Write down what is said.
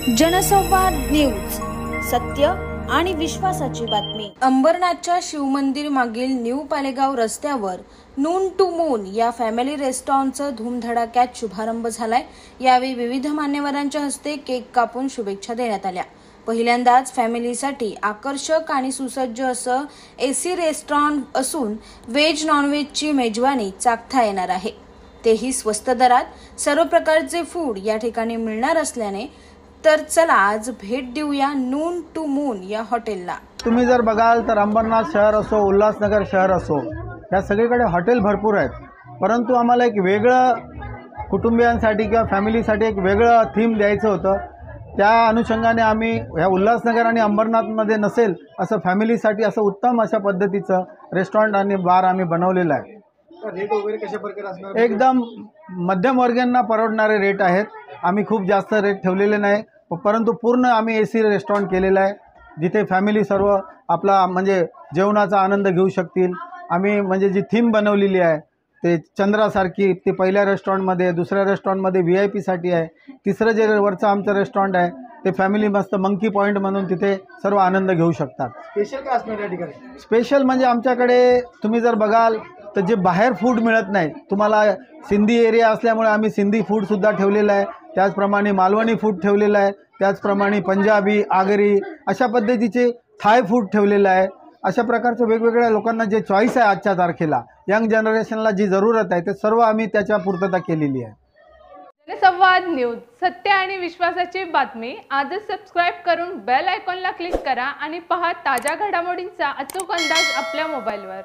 जनसंवाद न्यूज, सत्य आणि विश्वासाची बातमी। अंबरनाथच्या शिवमंदिर मागील न्यू पालेगाव रस्त्यावर नून टू मून या फॅमिली रेस्टॉरंटचा धूमधडाक्यात शुभारंभ झालाय। यावेळी विविध मान्यवरांच्या हस्ते केक कापून शुभेच्छा देण्यात आल्या। पहिल्यांदाच फॅमिलीसाठी आकर्षक आणि सुसज्ज असं एसी रेस्टॉरंट असून व्हेज नॉन व्हेजची मेजवानी चाखता येणार आहे, तेही स्वस्त दरात। सर्व प्रकारचे फूड या ठिकाणी मिळणार असल्याने तर चला आज भेट देऊया नून टू मून या हॉटेलला। तुम्ही जर बघाल तर अंबरनाथ शहर असो, उल्हासनगर शहर असो, या सगळीकडे हॉटेल भरपूर आहेत, परंतु आम्हाला एक वेगळं कुटुंबियांसाठी किंवा फॅमिलीसाठी एक वेगळं थीम द्यायचं होतं। त्या अनुषंगाने आम्ही ह्या उल्हासनगर आणि अंबरनाथमध्ये नसेल असं फॅमिलीसाठी असं उत्तम अशा पद्धतीचं रेस्टॉरंट आणि बार आम्ही बनवलेलं आहे। रेट वगैरे कशा प्रकारे असणार? एकदम मध्यमवर्गीयांना परवडणारे रेट आहेत। आम्ही खूप जास्त रेट ठेवलेले नाही, परंतु पूर्ण आम्ही एसी रेस्टॉरंट केलेलं आहे, जिथे फॅमिली सर्व आपला म्हणजे जेवणाचा आनंद घेऊ शकतील। आम्ही म्हणजे जी थीम बनवलेली आहे ते चंद्रासारखी, ते पहिल्या रेस्टॉरंटमध्ये, दुसऱ्या रेस्टॉरंटमध्ये VIP साठी आहे, तिसरं जे वरचं आमचं रेस्टॉरंट आहे ते फॅमिली मस्त मंकी पॉईंट म्हणून तिथे सर्व आनंद घेऊ शकतात। स्पेशल काय असणार या ठिकाणी? स्पेशल म्हणजे आमच्याकडे तुम्ही जर बघाल तर जे बाहेर फूड मिळत नाही, तुम्हाला सिंधी एरिया असल्यामुळे आम्ही सिंधी फूडसुद्धा ठेवलेलं आहे, त्याचप्रमाणे मालवणी फूड ठेवलेलं आहे, त्याचप्रमाणे पंजाबी, आगरी अशा पद्धतीचे थाय फूड ठेवलेलं आहे। अशा प्रकारचं वेगवेगळ्या लोकांना जे चॉईस आहे आजच्या तारखेला, यंग जनरेशनला जी जरूरत आहे ते सर्व आम्ही त्याच्या पूर्तता केलेली आहे। जनसंवाद न्यूज, सत्य आणि विश्वासाची बातमी। आजच सबस्क्राइब करून बेल आयकॉनला क्लिक करा आणि पहा ताज्या घडामोडींचा अचूक अंदाज आपल्या मोबाईलवर।